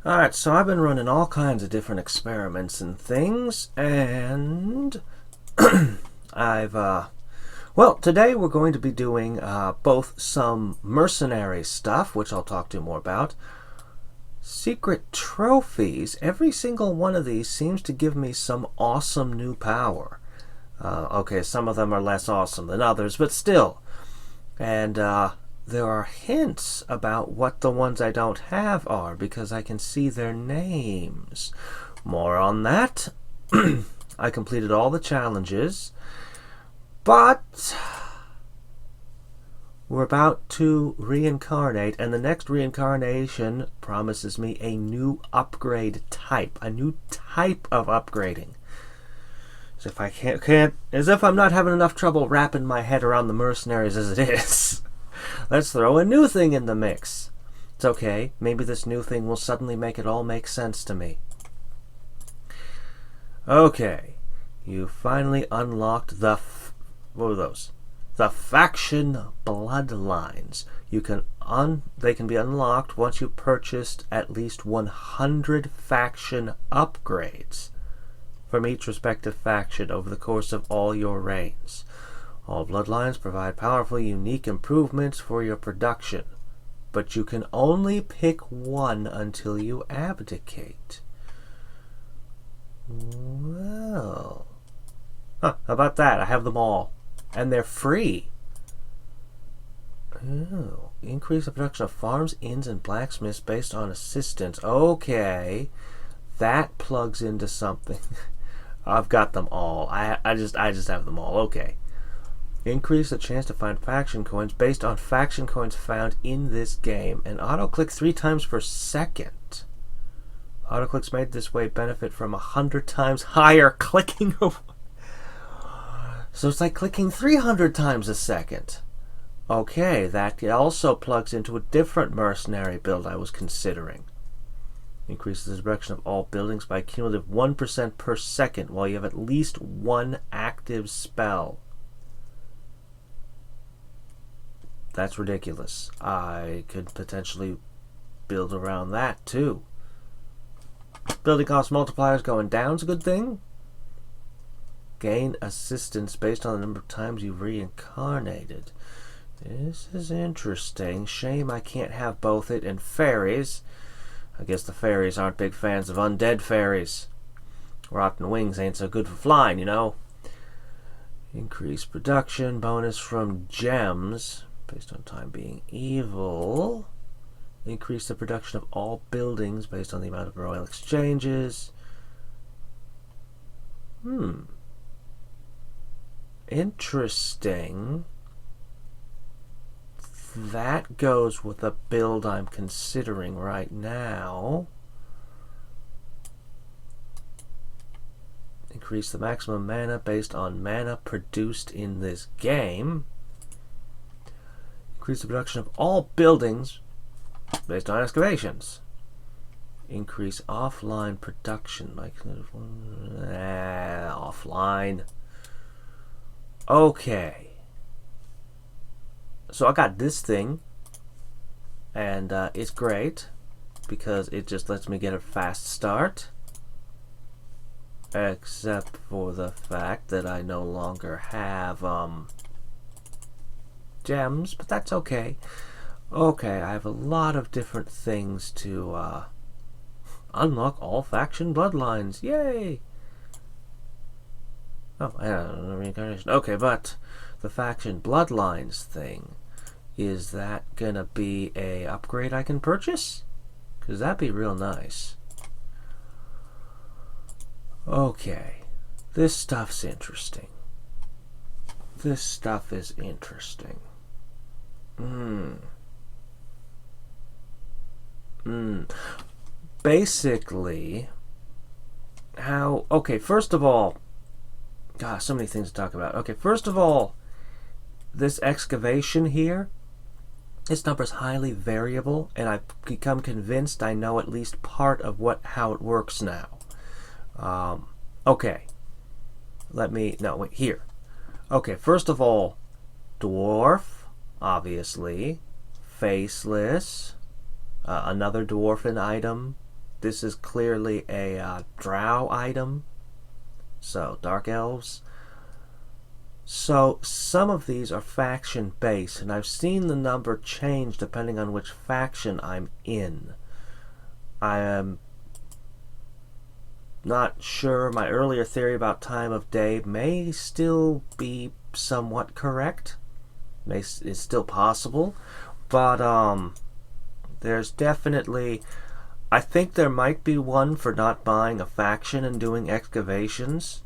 Alright, so I've been running all kinds of different experiments and things, and well, today we're going to be doing both some mercenary stuff, which I'll talk to you more about, secret trophies. Every single one of these seems to give me some awesome new power. Okay, some of them are less awesome than others, but still. And there are hints about what the ones I don't have are, because I can see their names. More on that. I completed all the challenges, but we're about to reincarnate, and the next reincarnation promises me a new upgrade type, a new type of upgrading. As if I'm not having enough trouble wrapping my head around the mercenaries as it is. Let's throw a new thing in the mix. It's okay. Maybe this new thing will suddenly make it all make sense to me. Okay. You finally unlocked the... what were those? The faction bloodlines. They can be unlocked once you purchased at least 100 faction upgrades from each respective faction over the course of all your reigns. All bloodlines provide powerful, unique improvements for your production, but you can only pick one until you abdicate. Well, how about that? I have them all, and they're free. Oh, increase the production of farms, inns, and blacksmiths based on assistance. Okay, that plugs into something. I've got them all. I just have them all. Okay. Increase the chance to find faction coins based on faction coins found in this game. And auto-click 3 times per second. Auto-clicks made this way benefit from 100 times higher clicking. So it's like clicking 300 times a second. Okay, that also plugs into a different mercenary build I was considering. Increases the direction of all buildings by a cumulative 1% per second while you have at least one active spell. That's ridiculous. I could potentially build around that too. Building cost multipliers going down is a good thing. Gain assistance based on the number of times you've reincarnated. This is interesting. Shame I can't have both it and fairies. I guess the fairies aren't big fans of undead fairies. Rotten wings ain't so good for flying, you know. Increase production bonus from gems based on time being evil. Increase the production of all buildings based on the amount of royal exchanges. Interesting. That goes with the build I'm considering right now. Increase the maximum mana based on mana produced in this game. Increase the production of all buildings based on excavations. Increase offline production. Offline. Okay. So I got this thing, and it's great because it just lets me get a fast start. Except for the fact that I no longer have gems, but that's okay. Okay, I have a lot of different things to unlock all faction bloodlines. Yay! Oh, I don't know, reincarnation. Okay, but the faction bloodlines thing, is that gonna be a upgrade I can purchase? Because that'd be real nice. Okay, this stuff's interesting. This stuff is interesting. Basically, okay, first of all, gosh, so many things to talk about. Okay, first of all, this excavation here, this number is highly variable, and I've become convinced I know at least part of how it works now. Okay, here. Okay, first of all, dwarf, obviously, faceless, another dwarfen item, this is clearly a drow item. So, dark elves. So, some of these are faction-based, and I've seen the number change depending on which faction I'm in. I am not sure. My earlier theory about time of day may still be somewhat correct. It's still possible. But, there's definitely... I think there might be one for not buying a faction and doing excavations.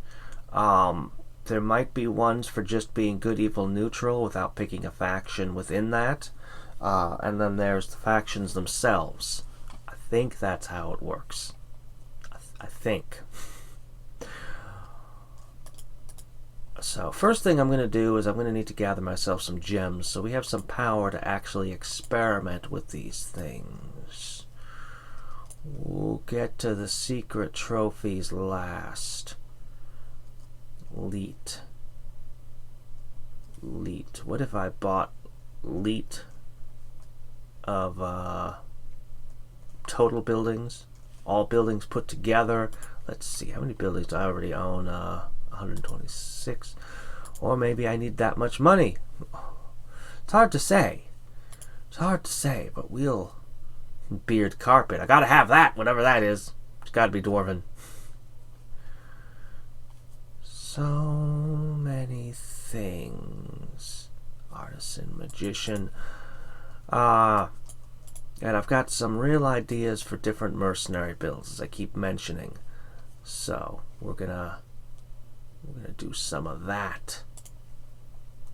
There might be ones for just being good, evil, neutral without picking a faction within that. And then there's the factions themselves. I think that's how it works. I think. So, first thing I'm going to do is I'm going to need to gather myself some gems so we have some power to actually experiment with these things. We'll get to the secret trophies last. Leet. What if I bought Leet of total buildings? All buildings put together. Let's see, how many buildings do I already own? 126. Or maybe I need that much money. It's hard to say. But we'll... Beard carpet. I gotta have that, whatever that is. It's gotta be dwarven. So many things. Artisan, magician. And I've got some real ideas for different mercenary builds, as I keep mentioning. So we're gonna do some of that.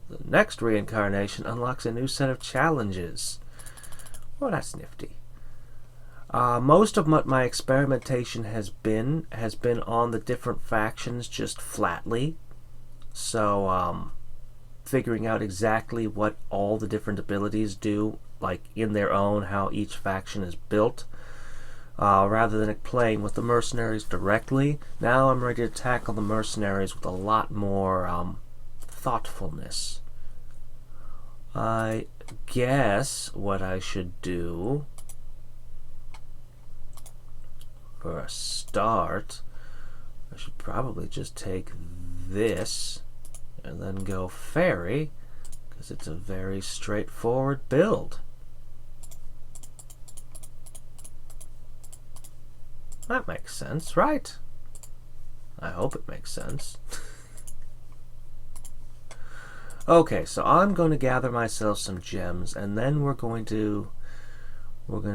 The next reincarnation unlocks a new set of challenges. Well, that's nifty. Most of what my experimentation has been on the different factions just flatly. So, figuring out exactly what all the different abilities do, like in their own, how each faction is built, rather than playing with the mercenaries directly. Now I'm ready to tackle the mercenaries with a lot more thoughtfulness. I guess what I should do for a start, I should probably just take this and then go fairy, because it's a very straightforward build. That makes sense, right? I hope it makes sense. Okay, so I'm going to gather myself some gems, and then we're going to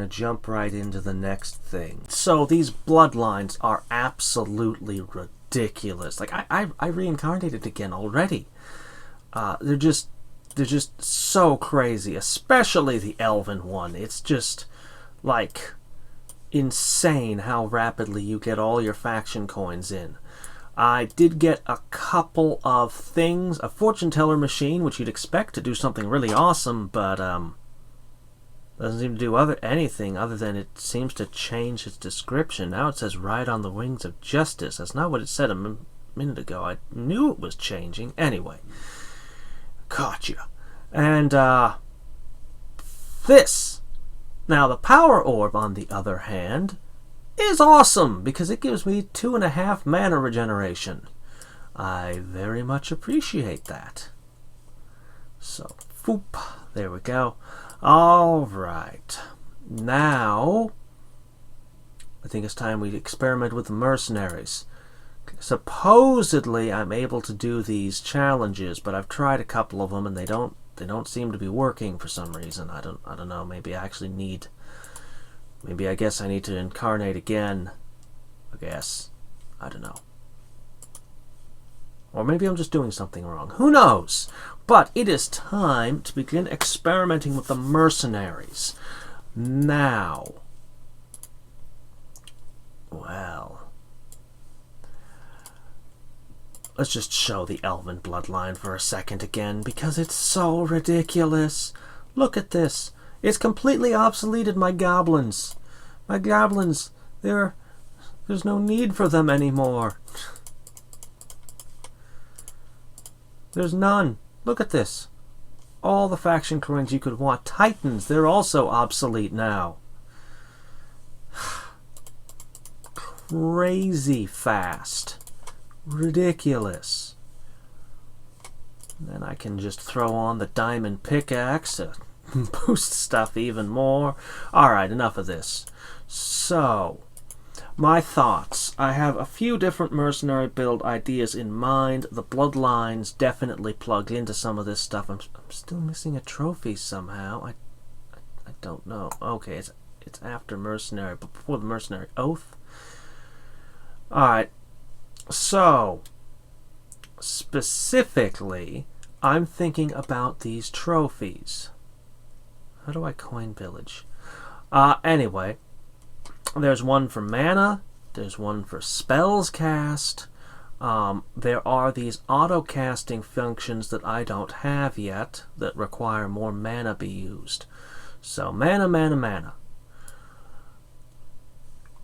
jump right into the next thing. So these bloodlines are absolutely ridiculous. Like I reincarnated again already. They're just so crazy, especially the elven one. It's just like insane how rapidly you get all your faction coins in. I did get a couple of things, a fortune teller machine, which you'd expect to do something really awesome, but doesn't seem to do anything other than it seems to change its description. Now it says ride on the wings of justice. That's not what it said a minute ago. I knew it was changing. Anyway, gotcha. And this. Now the power orb, on the other hand, is awesome because it gives me 2.5 mana regeneration. I very much appreciate that. So, foop, there we go. Alright, now I think it's time we experiment with the mercenaries. Supposedly I'm able to do these challenges, but I've tried a couple of them and they don't seem to be working for some reason. I don't know, maybe I guess I need to incarnate again. I don't know. Or maybe I'm just doing something wrong. Who knows? But it is time to begin experimenting with the mercenaries. Now, well, let's just show the elven bloodline for a second again, because it's so ridiculous. Look at this. It's completely obsoleted my goblins. My goblins, there's no need for them anymore. There's none. Look at this. All the faction coins you could want. Titans, they're also obsolete now. crazy fast. Ridiculous. Then I can just throw on the diamond pickaxe to boost stuff even more. Alright, enough of this. So, my thoughts. I have a few different mercenary build ideas in mind. The Bloodlines definitely plug into some of this stuff. I'm still missing a trophy somehow. I don't know. Okay, it's after Mercenary, but before the Mercenary Oath. Alright, so, specifically, I'm thinking about these trophies. How do I coin village? Anyway, there's one for mana, there's one for spells cast. There are these auto-casting functions that I don't have yet that require more mana be used. So, mana, mana, mana.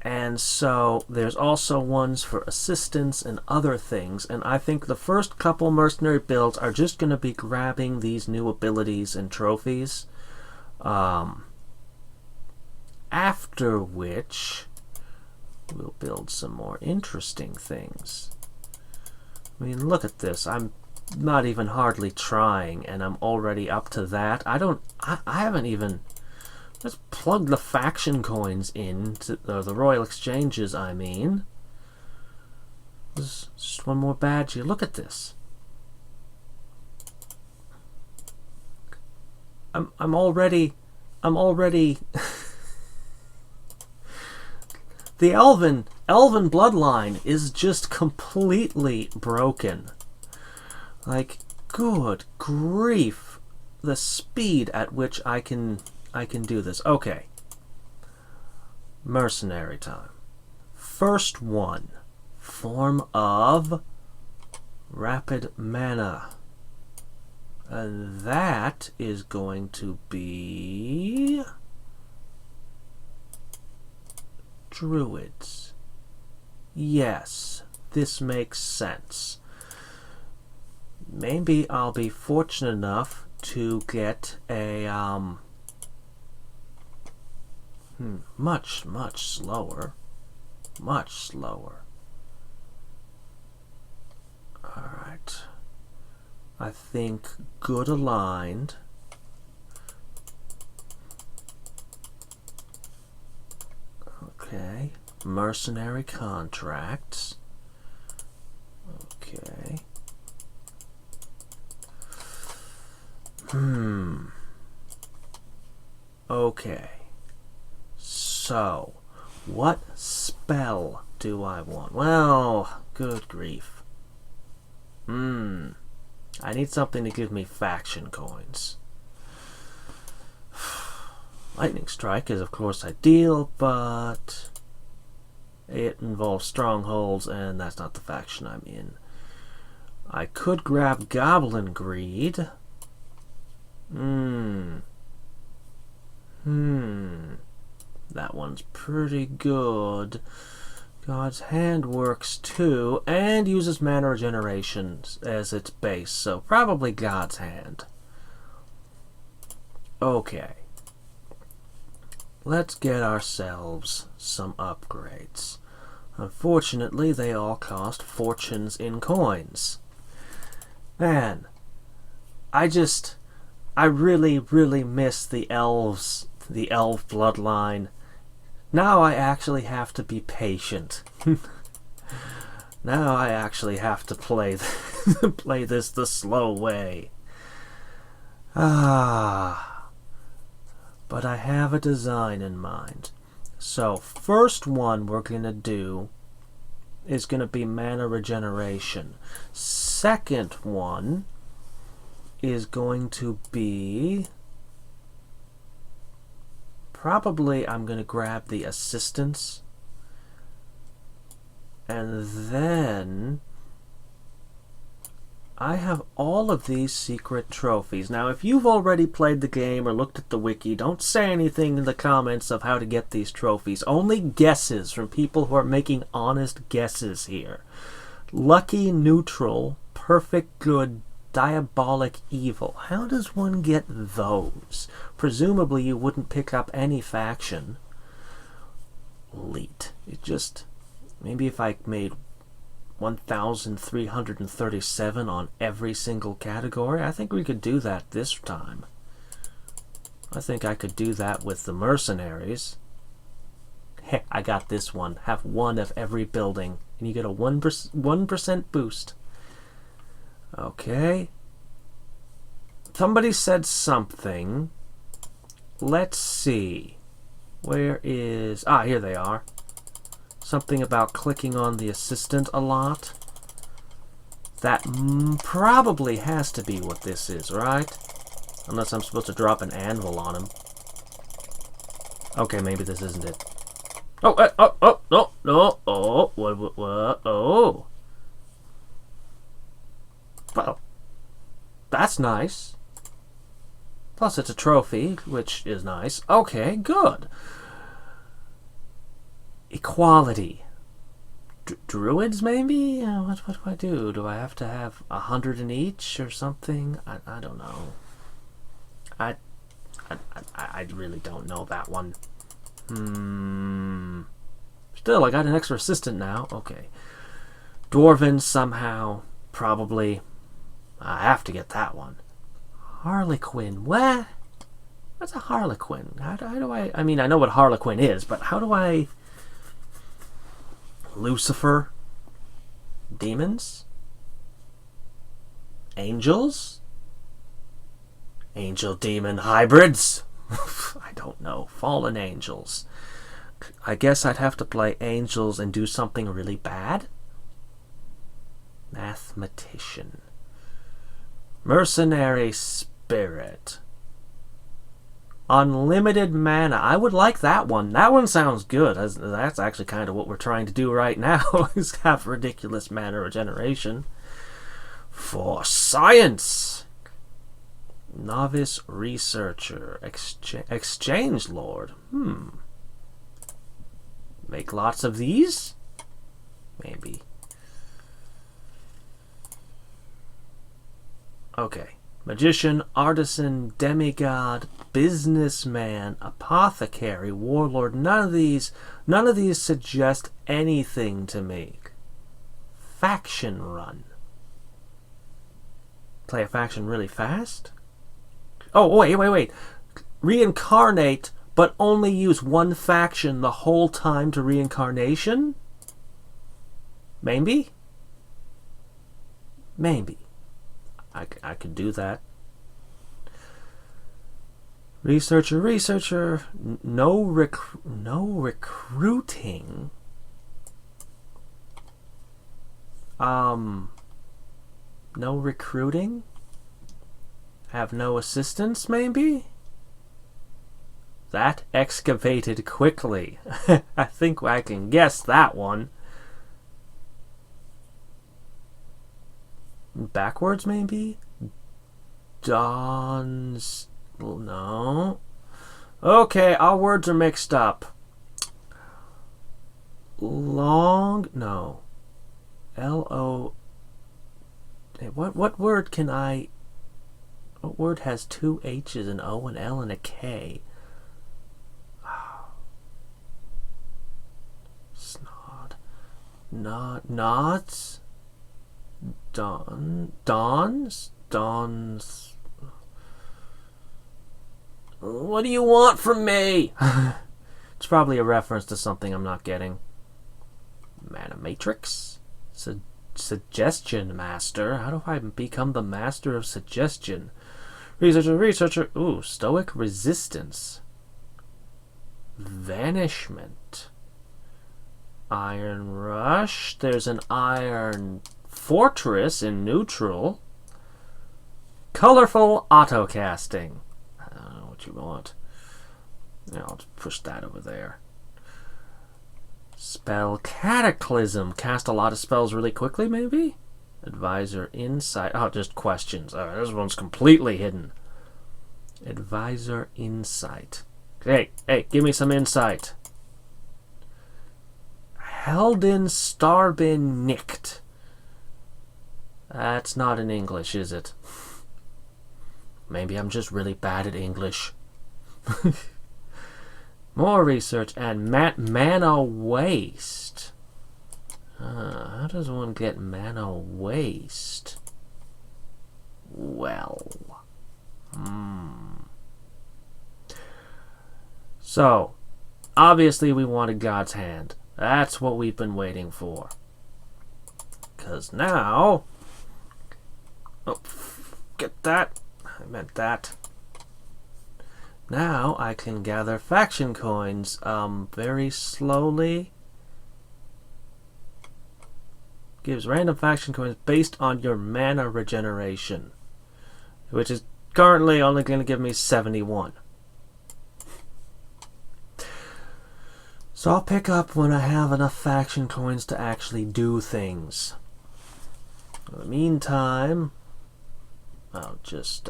And so there's also ones for assistance and other things, and I think the first couple mercenary builds are just going to be grabbing these new abilities and trophies, after which we'll build some more interesting things. I mean, look at this. I'm not even hardly trying, and I'm already up to that. I haven't even... Let's plug the faction coins in, to the Royal Exchanges, I mean. There's just one more badge here. Look at this. I'm already the elven bloodline is just completely broken. Like, good grief, the speed at which I can do this. Okay. Mercenary time. First one. Form of rapid mana. And that is going to be druids. Yes, this makes sense. Maybe I'll be fortunate enough to get a much slower. Much slower. Alright. I think good aligned. Okay. Mercenary contracts. Okay. Okay. So, what spell do I want? Well, good grief. I need something to give me faction coins. Lightning Strike is of course ideal, but it involves strongholds, and that's not the faction I'm in. I could grab Goblin Greed. That one's pretty good. God's Hand works too, and uses mana regeneration as its base, so probably God's Hand. Okay. Let's get ourselves some upgrades. Unfortunately, they all cost fortunes in coins. Man, I really miss the elves, the elf bloodline. Now I actually have to be patient. Now I actually have to play this the slow way. But I have a design in mind. So, first one we're going to do is going to be mana regeneration. Second one is going to be... Probably I'm going to grab the assistance. And then I have all of these secret trophies. Now, if you've already played the game or looked at the wiki, don't say anything in the comments of how to get these trophies. Only guesses from people who are making honest guesses here. Lucky, neutral, perfect, good, diabolic, evil. How does one get those? Presumably you wouldn't pick up any faction. Elite. Maybe if I made 1,337 on every single category, I think we could do that this time. I think I could do that with the Mercenaries. Heck, I got this one. Have one of every building, and you get a 1% boost. Okay. Somebody said something. Let's see. Where is... Ah, here they are. Something about clicking on the assistant a lot. That probably has to be what this is, right? Unless I'm supposed to drop an anvil on him. Okay, maybe this isn't it. Oh, no, oh. Well, that's nice. Plus it's a trophy, which is nice. Okay, good. Equality. Druids, maybe? What do I do? Do I have to have 100 in each or something? I don't know. I really don't know that one. Still, I got an extra assistant now. Okay. Dwarven somehow. Probably. I have to get that one. Harlequin. What? What's a Harlequin? How do I... I mean, I know what Harlequin is, but how do I... Lucifer? Demons? Angels? Angel-demon hybrids? I don't know. Fallen angels. I guess I'd have to play angels and do something really bad? Mathematician. Mercenary spirit. Unlimited mana. I would like that one. That one sounds good. That's actually kind of what we're trying to do right now, is have ridiculous mana regeneration. For science. Novice researcher. Exchange lord. Make lots of these? Maybe. Okay. Magician, artisan, demigod, businessman, apothecary, warlord. None of these suggest anything to me. Faction run. Play a faction really fast? Oh, wait. Reincarnate, but only use one faction the whole time to reincarnation? Maybe? Maybe. I could do that. Researcher. No recruiting. No recruiting? Have no assistance, maybe? That excavated quickly. I think I can guess that one. Backwards, maybe? Dawns... No. Okay, our words are mixed up. Long... No. L-O... What word can I... What word has two H's, an O, an L, and a K? Snod. Nods? Dawns? What do you want from me? It's probably a reference to something I'm not getting. Mana Matrix? Suggestion master? How do I become the master of suggestion? Researcher. Ooh, stoic resistance. Vanishment. Iron Rush. There's an Iron Fortress in neutral. Colorful autocasting. I don't know what you want. I'll just push that over there. Spell Cataclysm. Cast a lot of spells really quickly, maybe? Advisor Insight. Oh, just questions. This one's completely hidden. Advisor Insight. Hey, give me some insight. Helden Starbin Nicked. That's not in English, is it? Maybe I'm just really bad at English. More research and mana waste. How does one get mana waste? Well... So, obviously we wanted God's Hand. That's what we've been waiting for. Because now... Oh, get that. I meant that. Now I can gather faction coins very slowly. Gives random faction coins based on your mana regeneration, which is currently only going to give me 71. So I'll pick up when I have enough faction coins to actually do things. In the meantime, I'll just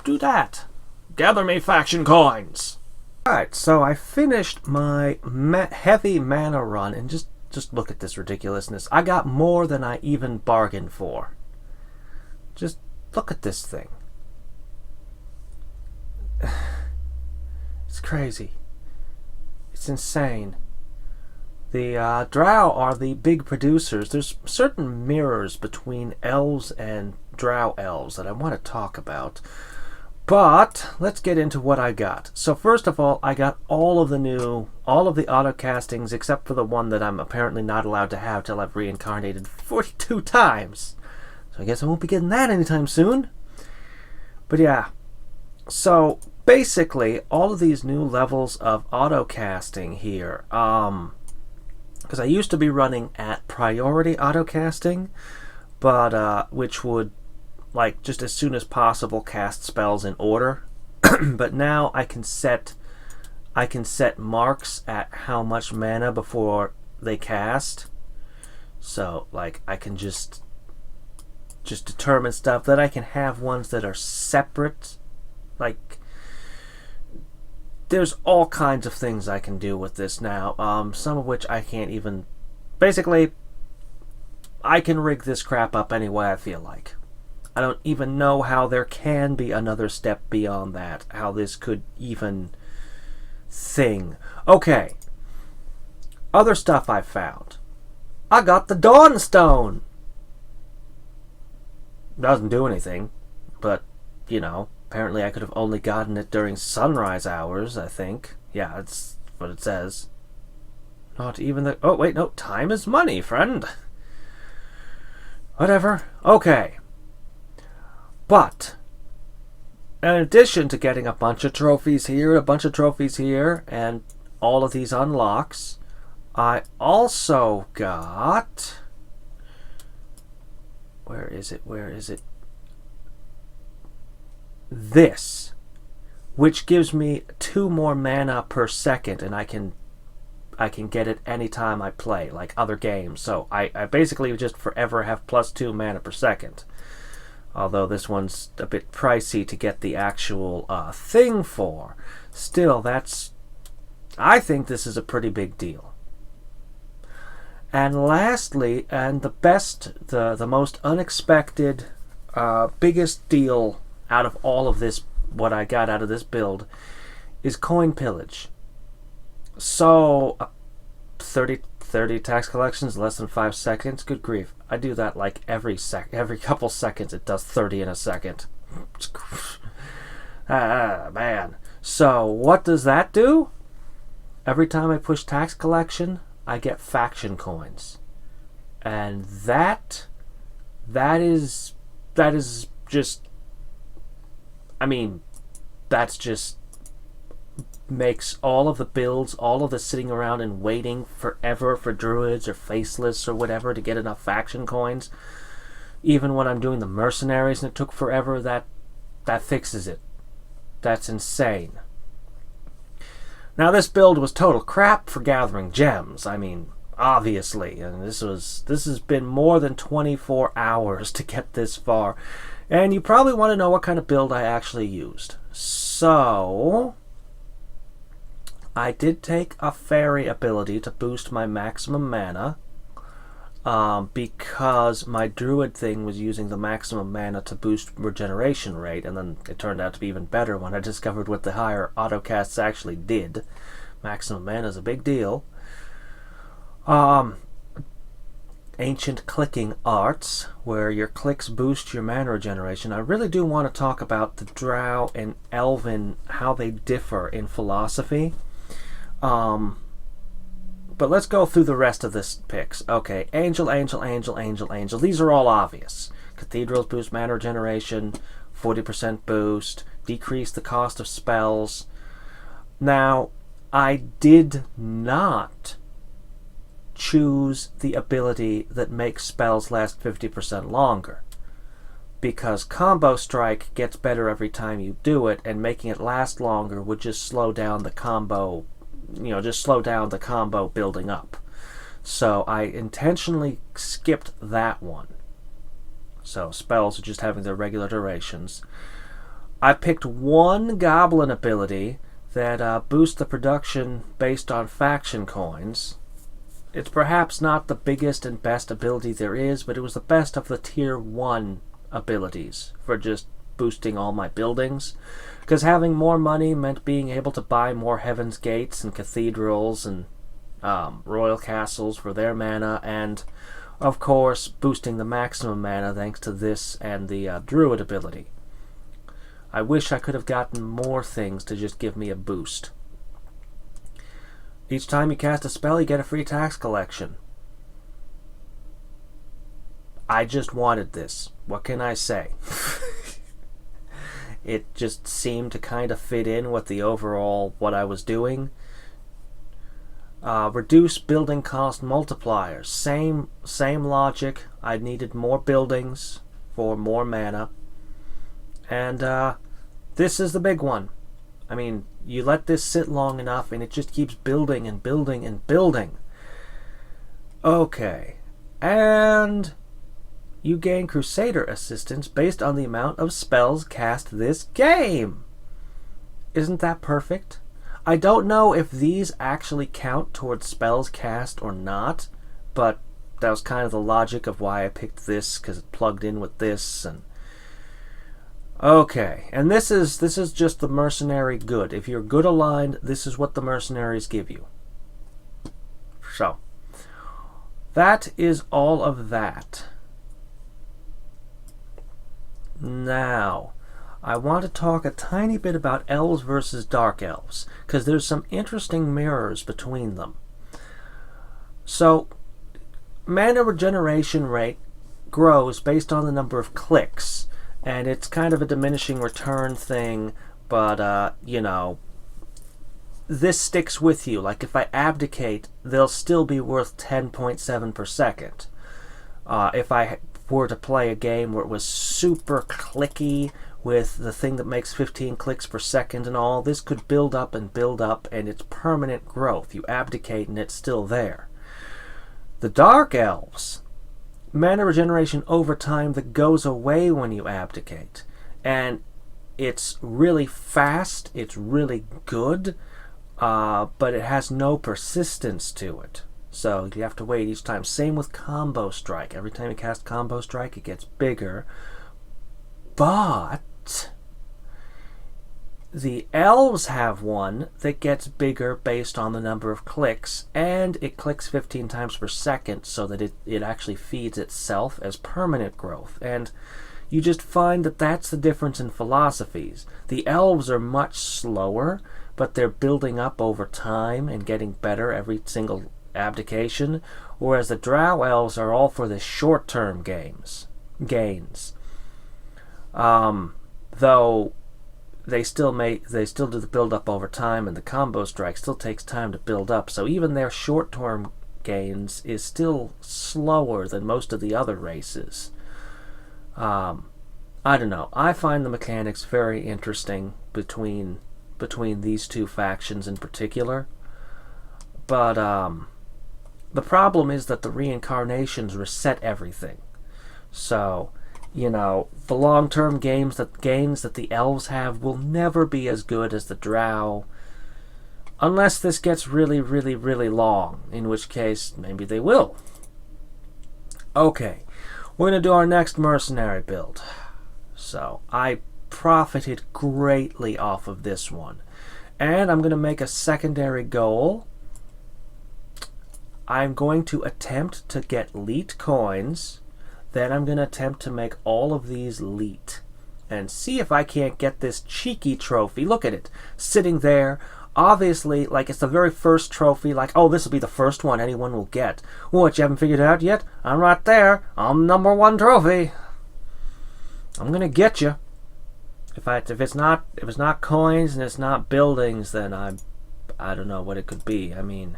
do that. Gather me faction coins! Alright, so I finished my heavy mana run, and just look at this ridiculousness. I got more than I even bargained for. Just look at this thing. It's crazy. It's insane. The Drow are the big producers. There's certain mirrors between elves and Drow elves that I want to talk about. But let's get into what I got. So first of all, I got all of the auto castings except for the one that I'm apparently not allowed to have till I've reincarnated 42 times. So I guess I won't be getting that anytime soon. But yeah. So basically, all of these new levels of auto casting here, because I used to be running at priority auto casting, but which would like just as soon as possible cast spells in order. But now I can set marks at how much mana before they cast. So like I can just determine stuff. That I can have ones that are separate. Like there's all kinds of things I can do with this now. Some of which I can't even. Basically, I can rig this crap up any way I feel like. I don't even know how there can be another step beyond that. How this could even thing. Okay. Other stuff I found. I got the Dawnstone. Doesn't do anything. But, you know, apparently I could have only gotten it during sunrise hours, I think. Yeah, that's what it says. Not even the... Oh, wait, no. Time is money, friend. Whatever. Okay. But, in addition to getting a bunch of trophies here, a bunch of trophies here, and all of these unlocks, I also got... Where is it? Where is it? This, which gives me 2 more mana per second, and I can get it anytime I play, like other games. So I basically just forever have +2 mana per second. Although this one's a bit pricey to get the actual thing for. Still, I think this is a pretty big deal. And lastly, and the most unexpected, biggest deal out of all of this, what I got out of this build, is coin pillage. So, 30 tax collections, less than 5 seconds. Good grief. I do that like every couple seconds. It does 30 in a second. Man. So, what does that do? Every time I push tax collection, I get faction coins. And that is just... I mean, that's just... makes all of the builds, all of the sitting around and waiting forever for druids or faceless or whatever to get enough faction coins. Even when I'm doing the mercenaries and it took forever, that fixes it. That's insane. Now this build was total crap for gathering gems. I mean, obviously, and this has been more than 24 hours to get this far. And you probably want to know what kind of build I actually used. So I did take a fairy ability to boost my maximum mana, because my druid thing was using the maximum mana to boost regeneration rate, and then it turned out to be even better when I discovered what the higher autocasts actually did. Maximum mana is a big deal. ancient clicking arts, where your clicks boost your mana regeneration, I really do want to talk about the Drow and Elven, how they differ in philosophy. But let's go through the rest of this picks. Okay, Angel, Angel, Angel, Angel, Angel. These are all obvious. Cathedrals boost mana regeneration, 40% boost, decrease the cost of spells. Now, I did not choose the ability that makes spells last 50% longer, because Combo Strike gets better every time you do it, and making it last longer would just slow down the combo, just slow down the combo building up. So I intentionally skipped that one. So spells are just having their regular durations. I picked one Goblin ability that boosts the production based on faction coins. It's perhaps not the biggest and best ability there is, but it was the best of the tier 1 abilities for just boosting all my buildings. Because having more money meant being able to buy more Heaven's Gates and cathedrals and royal castles for their mana, and of course boosting the maximum mana thanks to this and the Druid ability. I wish I could have gotten more things to just give me a boost. Each time you cast a spell, you get a free tax collection. I just wanted this. What can I say? It just seemed to kind of fit in with the overall what I was doing. Reduce building cost multipliers. Same logic. I needed more buildings for more mana. And this is the big one. I mean, you let this sit long enough and it just keeps building and building and building. Okay. And you gain Crusader assistance based on the amount of spells cast this game. Isn't that perfect? I don't know if these actually count towards spells cast or not, but that was kind of the logic of why I picked this, because it plugged in with this. And okay, and this is just the Mercenary good. If you're good aligned, this is what the Mercenaries give you. So, that is all of that. Now, I want to talk a tiny bit about Elves versus Dark Elves, because there's some interesting mirrors between them. So, mana regeneration rate grows based on the number of clicks. And it's kind of a diminishing return thing, but, this sticks with you. Like, if I abdicate, they'll still be worth 10.7 per second. If I were to play a game where it was super clicky with the thing that makes 15 clicks per second and all, this could build up, and it's permanent growth. You abdicate and it's still there. The Dark Elves, mana regeneration over time that goes away when you abdicate. And it's really fast, it's really good, but it has no persistence to it. So you have to wait each time. Same with Combo Strike. Every time you cast Combo Strike, it gets bigger. But the Elves have one that gets bigger based on the number of clicks, and it clicks 15 times per second, so that it actually feeds itself as permanent growth. And you just find that that's the difference in philosophies. The Elves are much slower, but they're building up over time and getting better every single abdication, whereas the Drow Elves are all for the short-term gains. Though they still do the build up over time, and the Combo Strike still takes time to build up. So even their short-term gains is still slower than most of the other races. I don't know. I find the mechanics very interesting between these two factions in particular. But the problem is that the reincarnations reset everything. So, the long-term gains that the Elves have will never be as good as the Drow, unless this gets really, really, really long, in which case maybe they will. Okay, we're going to do our next Mercenary build. So, I profited greatly off of this one. And I'm going to make a secondary goal. I'm going to attempt to get leet coins. Then I'm going to attempt to make all of these leet. And see if I can't get this cheeky trophy. Look at it. Sitting there. Obviously, like, it's the very first trophy. Like, oh, this will be the first one anyone will get. What, you haven't figured it out yet? I'm right there. I'm #1 trophy. I'm going to get you. If it's not coins and it's not buildings, then I don't know what it could be. I mean,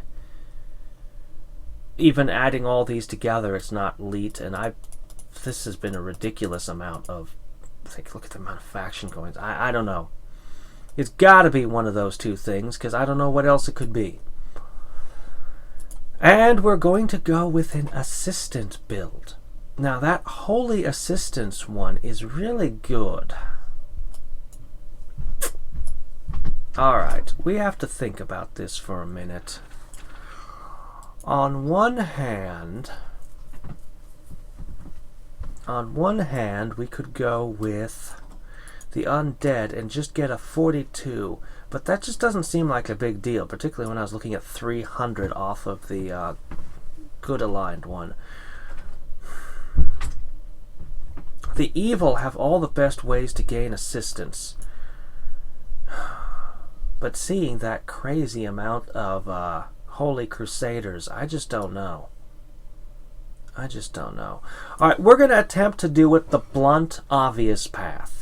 even adding all these together, it's not leet. And this has been a ridiculous amount of... Look at the amount of faction coins. I don't know. It's got to be one of those two things, because I don't know what else it could be. And we're going to go with an assistant build. Now, that Holy Assistance one is really good. Alright, we have to think about this for a minute. On one hand, we could go with the undead and just get a 42, but that just doesn't seem like a big deal, particularly when I was looking at 300 off of the good aligned one. The evil have all the best ways to gain assistance, but seeing that crazy amount of Holy Crusaders, I just don't know. Alright, we're going to attempt to do it the blunt, obvious path.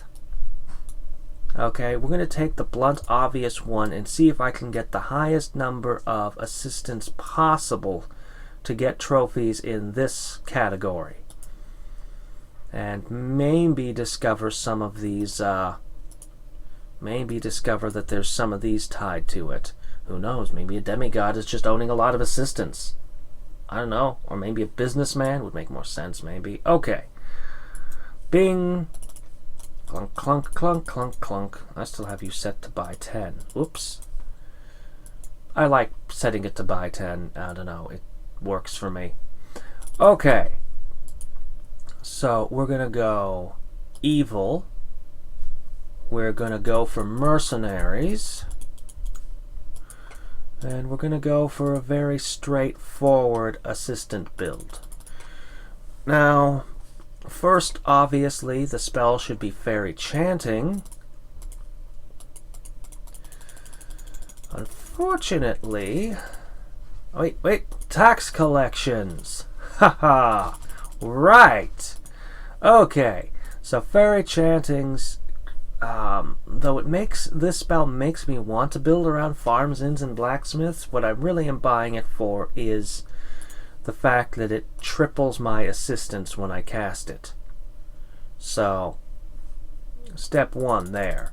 Okay, we're going to take the blunt, obvious one and see if I can get the highest number of assistants possible to get trophies in this category. And maybe discover some of these, maybe discover that there's some of these tied to it. Who knows, maybe a demigod is just owning a lot of assistants. I don't know. Or maybe a businessman would make more sense, maybe. Okay. Bing. Clunk, clunk, clunk, clunk, clunk. I still have you set to buy 10. Oops. I like setting it to buy 10. I don't know. It works for me. Okay. So we're going to go evil. We're going to go for mercenaries. And we're going to go for a very straightforward assistant build. Now, first, obviously, the spell should be fairy chanting. Unfortunately... Wait, tax collections! Haha! Right! Okay, so fairy chantings... though this spell makes me want to build around farms, inns, and blacksmiths, what I really am buying it for is the fact that it triples my assistance when I cast it. So, step 1 there.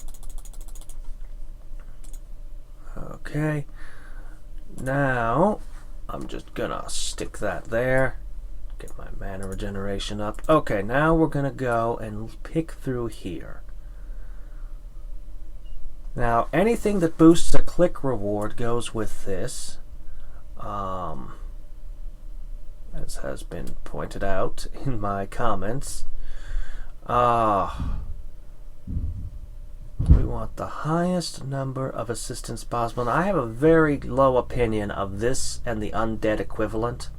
Okay. Now, I'm just gonna stick that there. Get my mana regeneration up. Okay, now we're gonna go and pick through here. Now, anything that boosts a click reward goes with this. As has been pointed out in my comments. We want the highest number of assistants possible. And I have a very low opinion of this and the undead equivalent.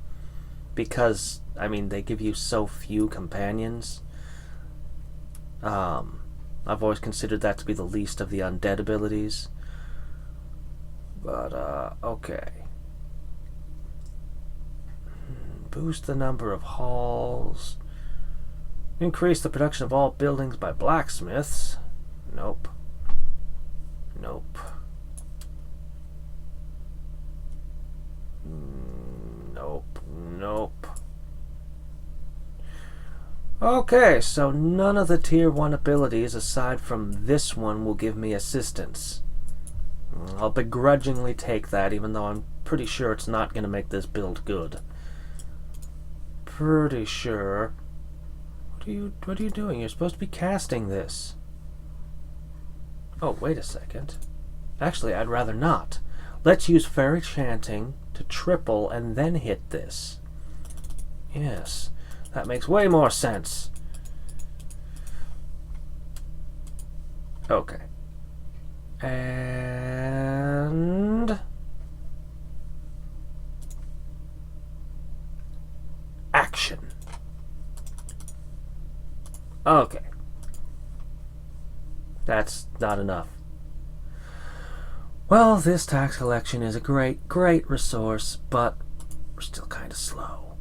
Because, I mean, they give you so few companions. I've always considered that to be the least of the undead abilities. But, okay. Boost the number of halls. Increase the production of all buildings by blacksmiths. Nope. Nope. Nope. Nope. Okay, so none of the tier 1 abilities aside from this one will give me assistance. I'll begrudgingly take that, even though I'm pretty sure it's not going to make this build good. Pretty sure. What are you doing? You're supposed to be casting this. Oh, wait a second. Actually, I'd rather not. Let's use fairy chanting to triple and then hit this. Yes. That makes way more sense. Okay. And... collection. Okay. That's not enough. Well, this tax collection is a great resource, but we're still kind of slow.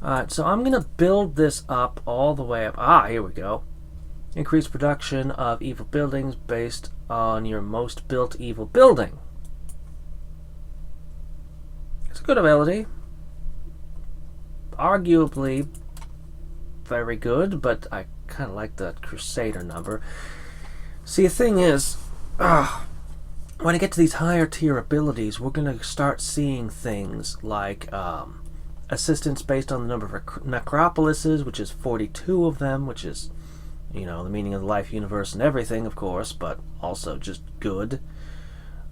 Alright, so I'm going to build this up all the way up. Ah, here we go. Increase production of evil buildings based on your most built evil building. It's a good ability. Arguably very good, but I kind of like the Crusader number. See, the thing is, when I get to these higher tier abilities, we're going to start seeing things like assistance based on the number of necropolises, which is 42 of them, which is, you know, the meaning of the life universe and everything, of course, but also just good.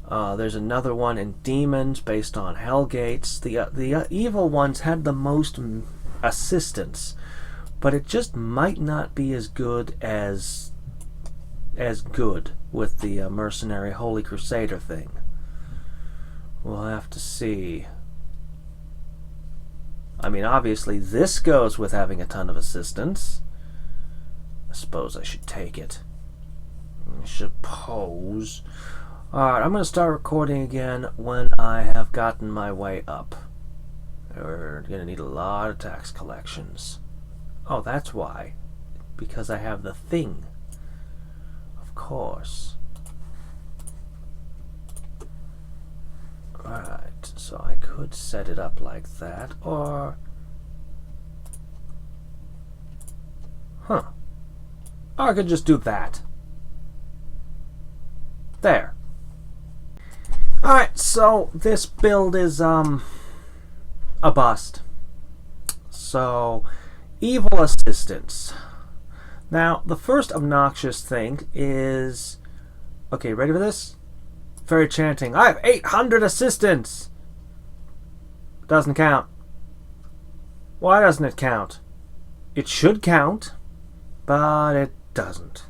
There's another one in demons based on hellgates. The evil ones had the most assistance, but it just might not be as good as good with the Mercenary Holy Crusader thing. We'll have to see. I mean, obviously this goes with having a ton of assistance. I suppose I should take it. I suppose. Alright, I'm going to start recording again when I have gotten my way up. We're going to need a lot of tax collections. Oh, that's why. Because I have the thing. Of course. Alright, so I could set it up like that, or... Or I could just do that. There. Alright, so this build is, a bust. So, evil assistance. Now, the first obnoxious thing is... Okay, ready for this? Fairy chanting. I have 800 assistants! Doesn't count. Why doesn't it count? It should count, but it doesn't.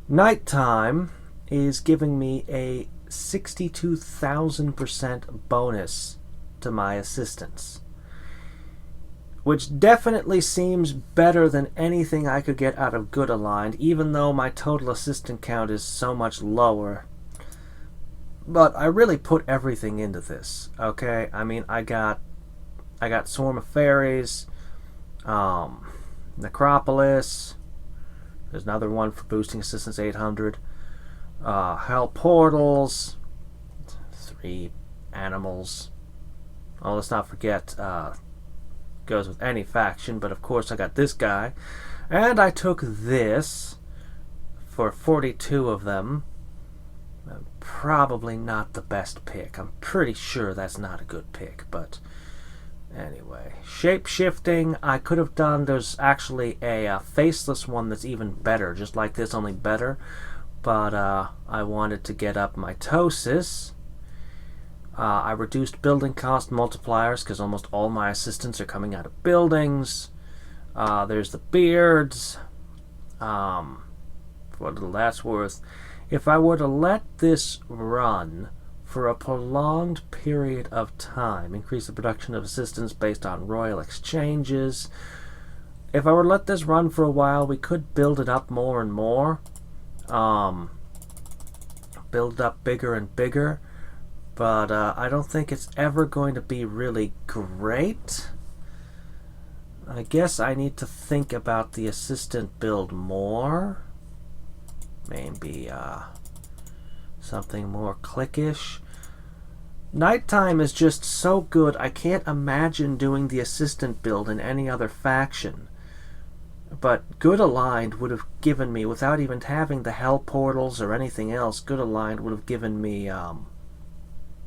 Nighttime is giving me a 62,000% bonus to my assistance, which definitely seems better than anything I could get out of Good Aligned, even though my total assistant count is so much lower. But I really put everything into this, okay? I mean, I got Swarm of Fairies, Necropolis, there's another one for boosting assistance 800, Hell Portals, 3 animals. Oh, let's not forget, goes with any faction, but of course I got this guy. And I took this for 42 of them. Probably not the best pick. I'm pretty sure that's not a good pick, but anyway. Shape-shifting, I could have done, there's actually a faceless one that's even better, just like this, only better. But I wanted to get up mitosis. I reduced building cost multipliers because almost all my assistants are coming out of buildings. There's the beards. For what little that's worth. If I were to let this run for a prolonged period of time, increase the production of assistance based on royal exchanges. If I were to let this run for a while, we could build it up more and more. Build it up bigger and bigger. But I don't think it's ever going to be really great. I guess I need to think about the assistant build more. Maybe something more clickish. Nighttime is just so good, I can't imagine doing the assistant build in any other faction. But Good Aligned would have given me, without even having the Hell Portals or anything else, Good Aligned would have given me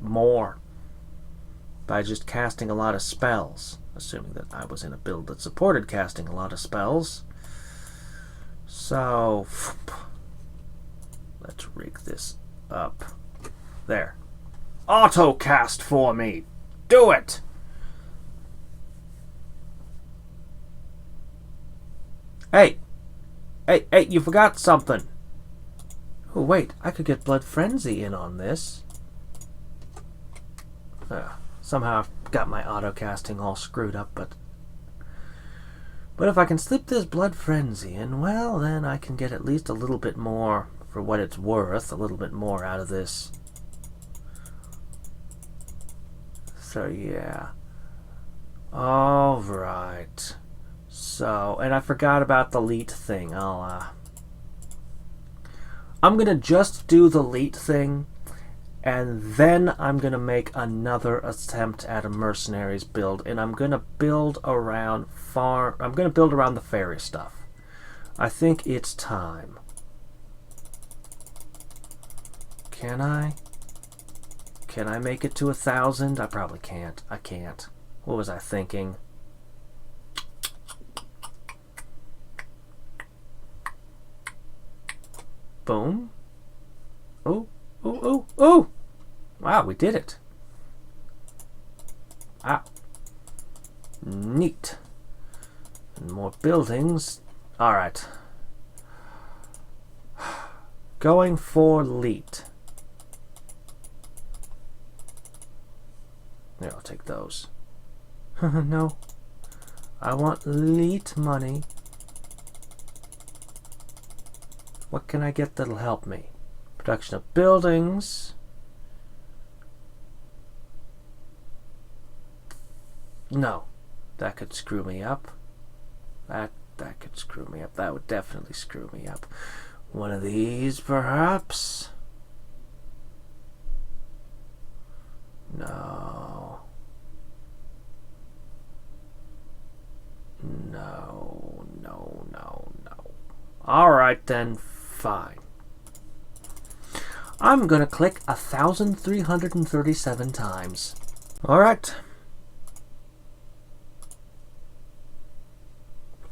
more by just casting a lot of spells, assuming that I was in a build that supported casting a lot of spells. So let's rig this up. There. Auto cast for me. Do it. Hey, you forgot something. Oh wait, I could get Blood Frenzy in on this. Somehow I've got my auto casting all screwed up, but But if I can slip this blood frenzy in, well, then I can get at least a little bit more for what it's worth, a little bit more out of this. So, yeah. Alright. So, and I forgot about the leet thing. I'm gonna just do the leet thing, and then I'm gonna make another attempt at a mercenaries build, and I'm gonna build around the fairy stuff. I think it's time. Can I make it to 1,000? I probably can't. I can't. What was I thinking? Boom. Oh, oh, oh, oh! Wow, we did it. Ah. Neat. And more buildings. Alright. Going for leet. Here, I'll take those. No. I want leet money. What can I get that'll help me? Production of buildings. No. That could screw me up. That could screw me up. That would definitely screw me up. One of these, perhaps? No. No, no, no, no. Alright then, fine. I'm gonna click 1,337 times. Alright.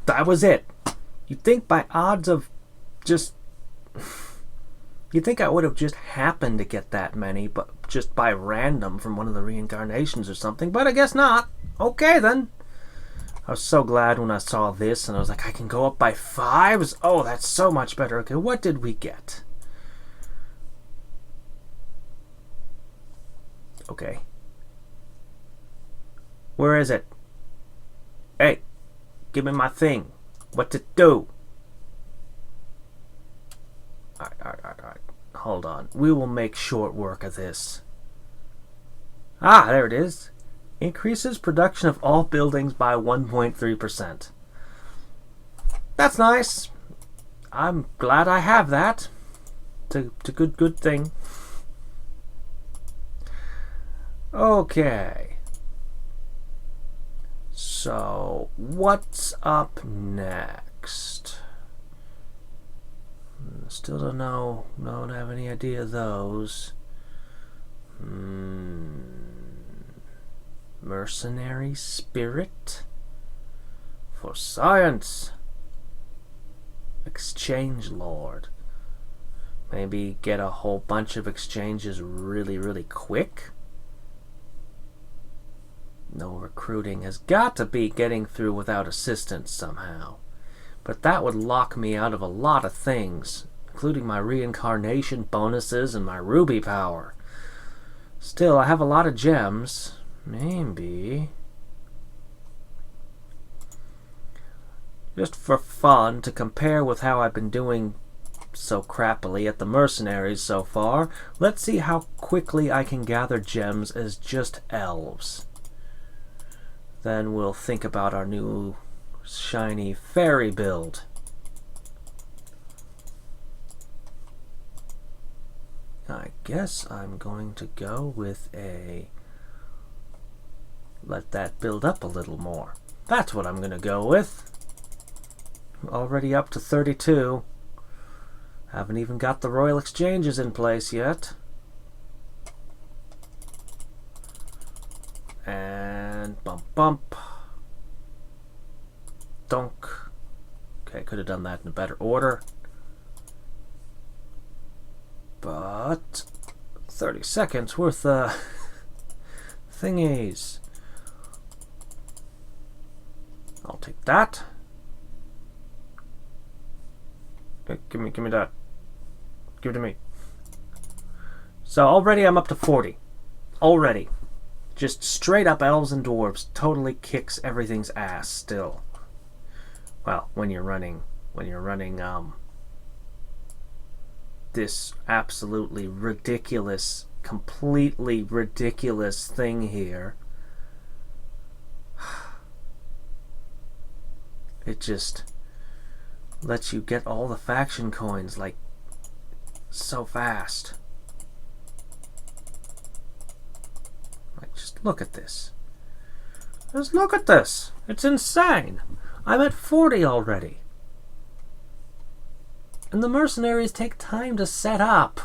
That was it. You'd think by odds of just... You'd think I would have just happened to get that many, but just by random from one of the reincarnations or something, but I guess not. Okay then. I was so glad when I saw this, and I was like, I can go up by 5s? Oh, that's so much better. Okay, what did we get? Okay. Where is it? Hey, give me my thing. What's it do? Alright. Hold on. We will make short work of this. Ah, there it is. Increases production of all buildings by 1.3%. That's nice. I'm glad I have that. It's a good thing. Okay. So, what's up next? Still don't know. Don't have any idea of those. Mercenary spirit for science. Exchange lord. Maybe get a whole bunch of exchanges really quick. No recruiting has got to be getting through without assistance somehow. But that would lock me out of a lot of things, including my reincarnation bonuses and my ruby power. Still, I have a lot of gems. Maybe. Just for fun, to compare with how I've been doing so crappily at the Mercenaries so far, let's see how quickly I can gather gems as just elves. Then we'll think about our new shiny fairy build. I guess I'm going to go with a... let that build up a little more. That's what I'm going to go with. Already up to 32. Haven't even got the royal exchanges in place yet. And bump. Donk. Okay, could have done that in a better order. But 30 seconds worth of thingies. I'll take that. Okay, give me that. Give it to me. So already I'm up to 40. Already. Just straight up elves and dwarves totally kicks everything's ass still. well, when you're running this absolutely ridiculous, completely ridiculous thing here, it just lets you get all the faction coins like so fast. Like, just look at this. Just look at this. It's insane. I'm at 40 already. And the mercenaries take time to set up.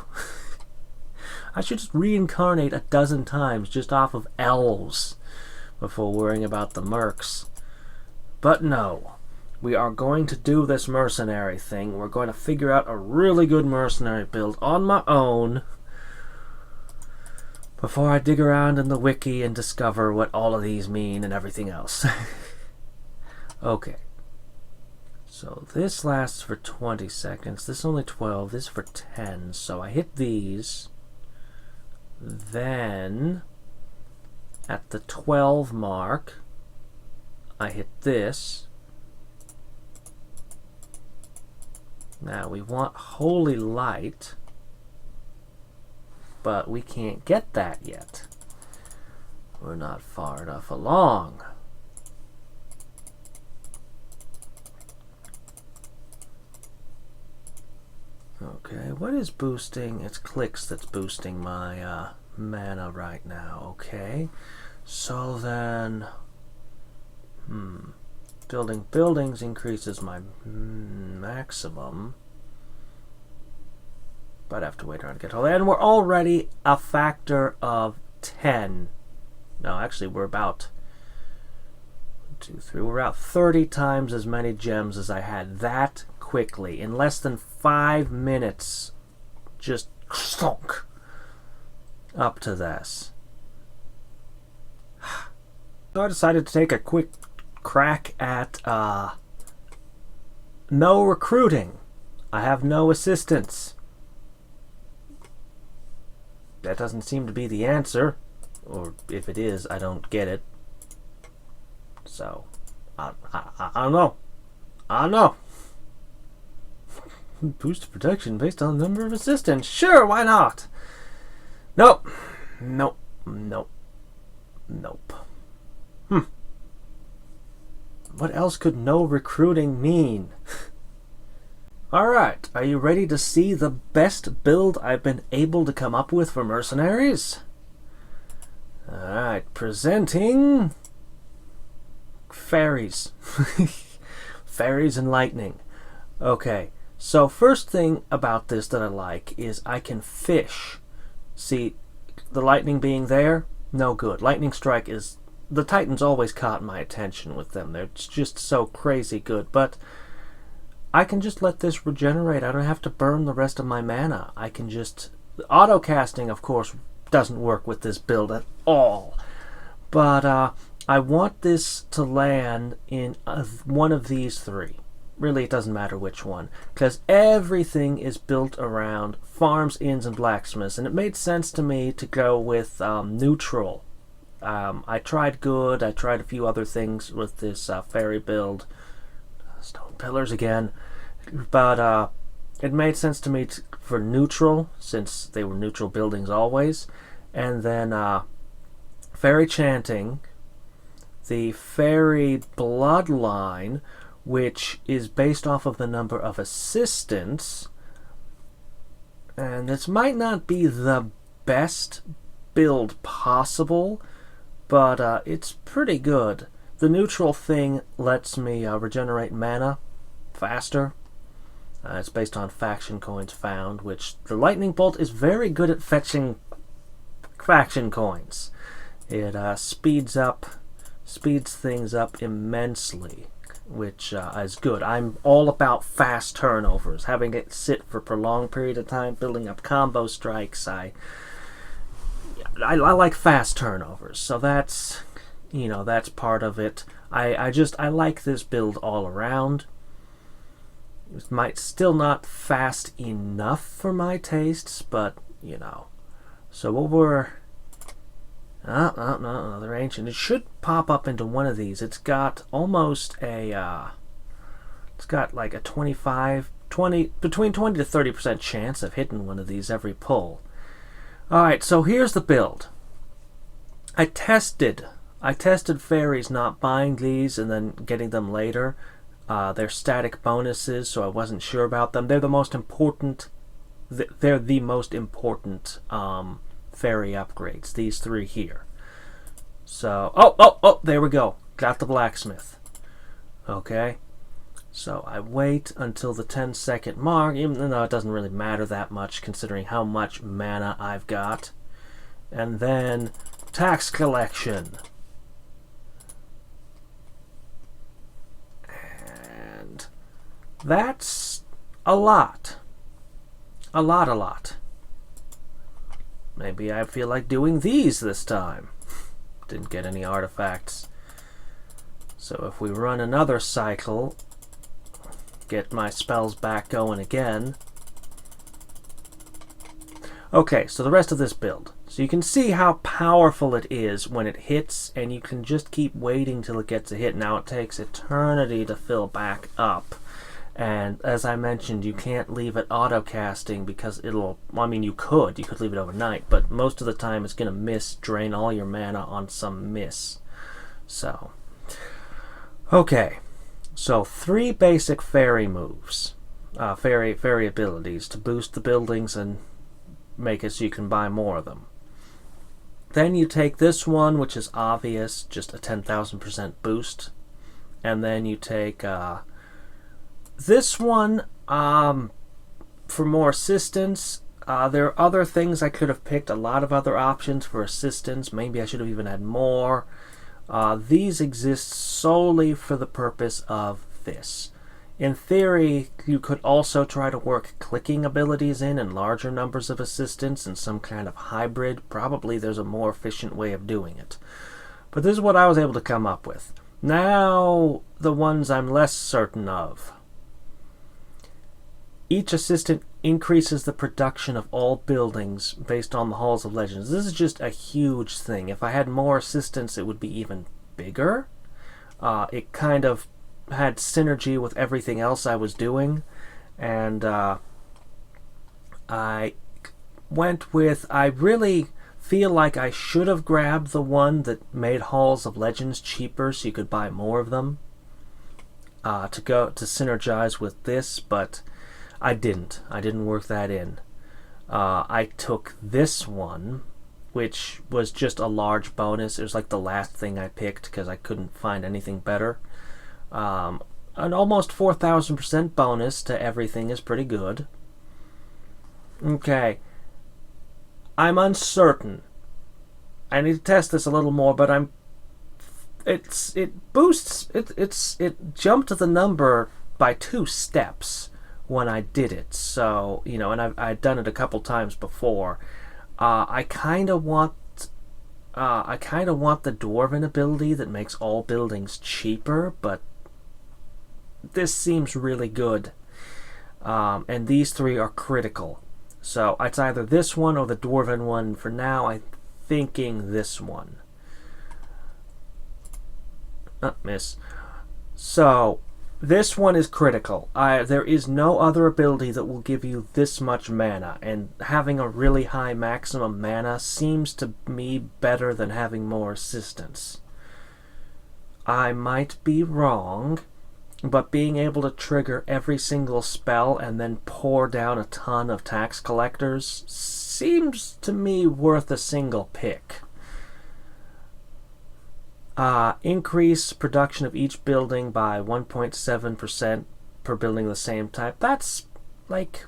I should just reincarnate a dozen times just off of elves before worrying about the mercs. But no. We are going to do this mercenary thing. We're going to figure out a really good mercenary build on my own before I dig around in the wiki and discover what all of these mean and everything else. Okay. So this lasts for 20 seconds. This is only 12. This is for 10. So I hit these. Then at the 12 mark, I hit this. Now we want Holy Light, but we can't get that yet. We're not far enough along. Okay, what is boosting? It's clicks that's boosting my mana right now. Okay, so then, building buildings increases my maximum, but I have to wait around to get all that. And we're already a factor of 10. No, actually, we're about 1, 2, 3. We're about 30 times as many gems as I had that quickly in less than 5 minutes. Just stunk up to this. So I decided to take a quick crack at no recruiting. I have no assistants. That doesn't seem to be the answer, or if it is, I don't get it. So I don't know. I don't know. Boost protection based on the number of assistants. Sure, why not? Nope. Nope. Nope. Nope. What else could no recruiting mean? Alright, are you ready to see the best build I've been able to come up with for mercenaries? Alright, presenting fairies. Fairies and lightning. Okay, so first thing about this that I like is I can fish. See, the lightning being there, no good. Lightning strike is... The Titans always caught my attention with them. They're just so crazy good. But I can just let this regenerate. I don't have to burn the rest of my mana. I can just... Auto-casting, of course, doesn't work with this build at all. But I want this to land in one of these three. Really, it doesn't matter which one. Because everything is built around farms, inns, and blacksmiths. And it made sense to me to go with neutral. I tried good. I tried a few other things with this fairy build. Stone pillars again. But it made sense to me for neutral, since they were neutral buildings always. And then fairy chanting, the fairy bloodline, which is based off of the number of assistants. And this might not be the best build possible, but it's pretty good. The neutral thing lets me regenerate mana faster. It's based on faction coins found, which the lightning bolt is very good at fetching faction coins. It speeds things up immensely, which is good. I'm all about fast turnovers, having it sit for a prolonged period of time, building up combo strikes. I like fast turnovers, so that's, that's part of it. I like this build all around. It might still not fast enough for my tastes, but So what we're no, another ancient. It should pop up into one of these. It's got almost a It's got like a 20, between 20 to 30% chance of hitting one of these every pull. Alright, so here's the build. I tested fairies not buying these and then getting them later. They're static bonuses, so I wasn't sure about them. They're the most important. They're the most important fairy upgrades. These three here. So, oh, there we go. Got the blacksmith. Okay. So I wait until the 10-second mark, even though it doesn't really matter that much considering how much mana I've got. And then tax collection. And that's a lot. A lot. Maybe I feel like doing these this time. Didn't get any artifacts. So if we run another cycle, get my spells back going again. Okay, so the rest of this build. So you can see how powerful it is when it hits, and you can just keep waiting till it gets a hit. Now it takes eternity to fill back up. And as I mentioned, you can't leave it auto-casting because it'll... Well, I mean, you could leave it overnight, but most of the time it's going to drain all your mana on some miss. So, okay. So 3 basic fairy moves, fairy abilities to boost the buildings and make it so you can buy more of them. Then you take this one, which is obvious, just a 10,000% boost, and then you take this one for more assistance. There are other things I could have picked, a lot of other options for assistance. Maybe I should have even had more. These exist solely for the purpose of this. In theory, you could also try to work clicking abilities in and larger numbers of assistants in some kind of hybrid. Probably there's a more efficient way of doing it. But this is what I was able to come up with. Now, the ones I'm less certain of. Each assistant increases the production of all buildings based on the Halls of Legends. This is just a huge thing. If I had more assistants, it would be even bigger. It kind of had synergy with everything else I was doing. And I went with... I really feel like I should have grabbed the one that made Halls of Legends cheaper so you could buy more of them. To synergize with this, but... I didn't work that in. I took this one, which was just a large bonus. It was like the last thing I picked because I couldn't find anything better. An almost 4,000% bonus to everything is pretty good. Okay. I'm uncertain. I need to test this a little more, but it jumped the number by 2 steps when I did it. So, you know, and I'd done it a couple times before. I kind of want the dwarven ability that makes all buildings cheaper, but this seems really good. And these 3 are critical. So it's either this one or the dwarven one. For now, I'm thinking this one. Miss. So this one is critical. There is no other ability that will give you this much mana, and having a really high maximum mana seems to me better than having more assistance. I might be wrong, but being able to trigger every single spell and then pour down a ton of tax collectors seems to me worth a single pick. Increase production of each building by 1.7% per building of the same type. That's like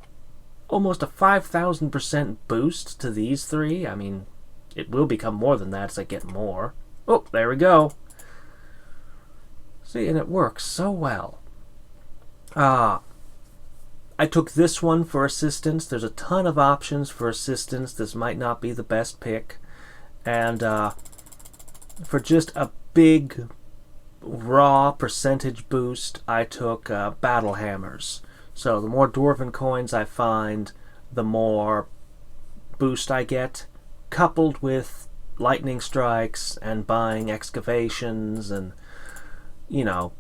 almost a 5,000% boost to these 3. I mean, it will become more than that as I get more. Oh, there we go. See, and it works so well. I took this one for assistance. There's a ton of options for assistance. This might not be the best pick. And for just a big raw percentage boost, I took battle hammers. So the more dwarven coins I find, the more boost I get, coupled with lightning strikes and buying excavations and, you know,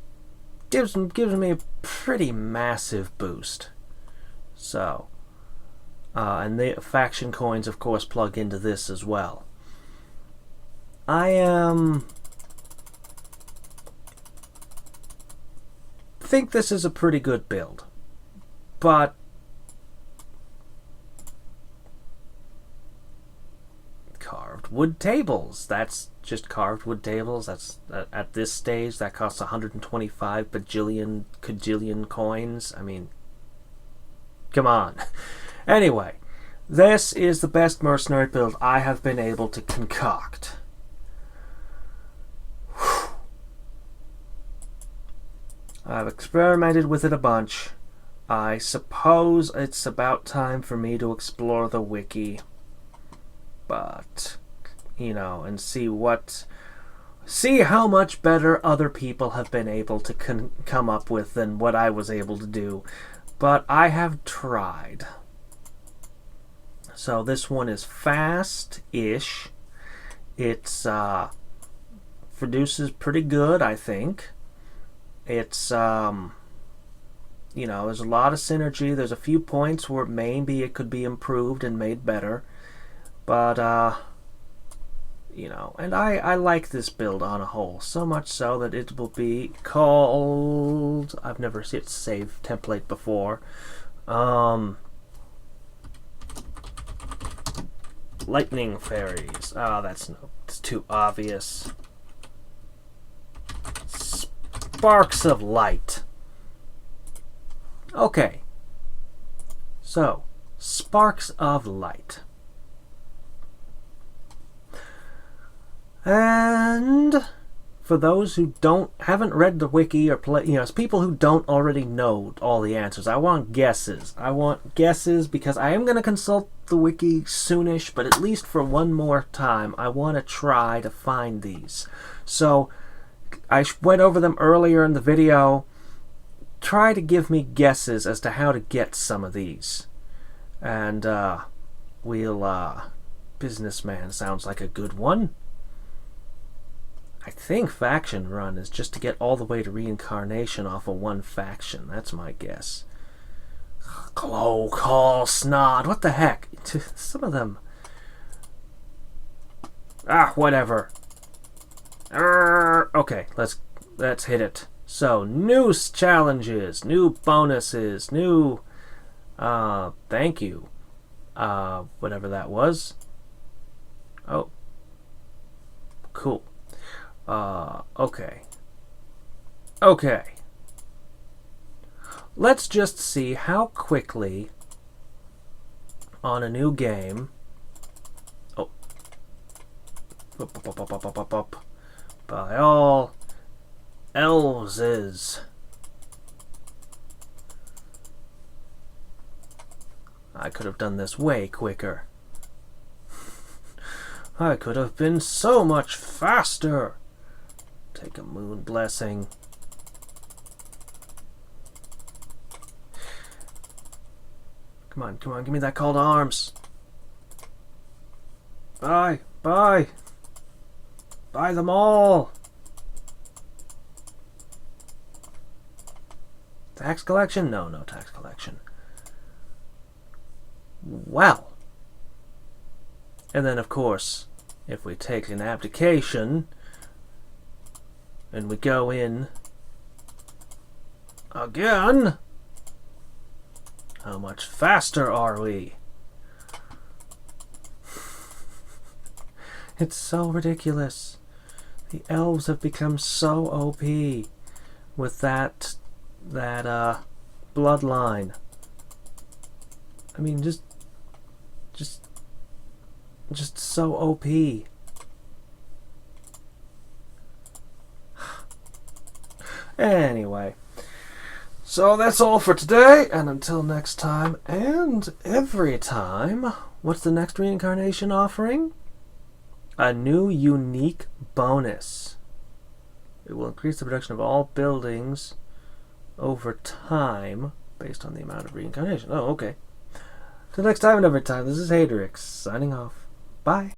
gives me a pretty massive boost. So, and the faction coins, of course, plug into this as well. I think this is a pretty good build, but carved wood tables. That's just carved wood tables. That's at this stage that costs 125 cajillion coins. I mean, come on. Anyway, this is the best mercenary build I have been able to concoct. I've experimented with it a bunch. I suppose it's about time for me to explore the wiki. But, you know, and see how much better other people have been able to come up with than what I was able to do. But I have tried. So this one is fast-ish. It's produces pretty good, I think. It's you know, there's a lot of synergy. There's a few points where maybe it could be improved and made better. But you know, and I like this build on a whole, so much so that it will be called, I've never seen it save template before, lightning fairies. It's too obvious. Sparks of light. Okay, so sparks of light. And for those who haven't read the wiki or play, you know, it's people who don't already know all the answers. I want guesses. I want guesses because I am going to consult the wiki soonish, but at least for one more time, I want to try to find these. So I went over them earlier in the video. Try to give me guesses as to how to get some of these. And businessman sounds like a good one. I think faction run is just to get all the way to reincarnation off of one faction. That's my guess. Glow, call, snod. What the heck? Some of them. Whatever. Okay, let's hit it. So, new challenges, new bonuses, new thank you. Whatever that was. Oh. Cool. Okay. Let's just see how quickly on a new game. Oh. By all elves is. I could have done this way quicker. I could have been so much faster. Take a moon blessing. Come on, give me that call to arms. Buy them all. Tax collection? No tax collection. Well. And then, of course, if we take an abdication and we go in again, how much faster are we? It's so ridiculous. The elves have become so OP with that bloodline. I mean, just so OP. Anyway, so that's all for today, and until next time, and every time, what's the next reincarnation offering? A new unique bonus. It will increase the production of all buildings over time based on the amount of reincarnation. Oh, okay. Till next time and every time, this is Hadrix, signing off. Bye.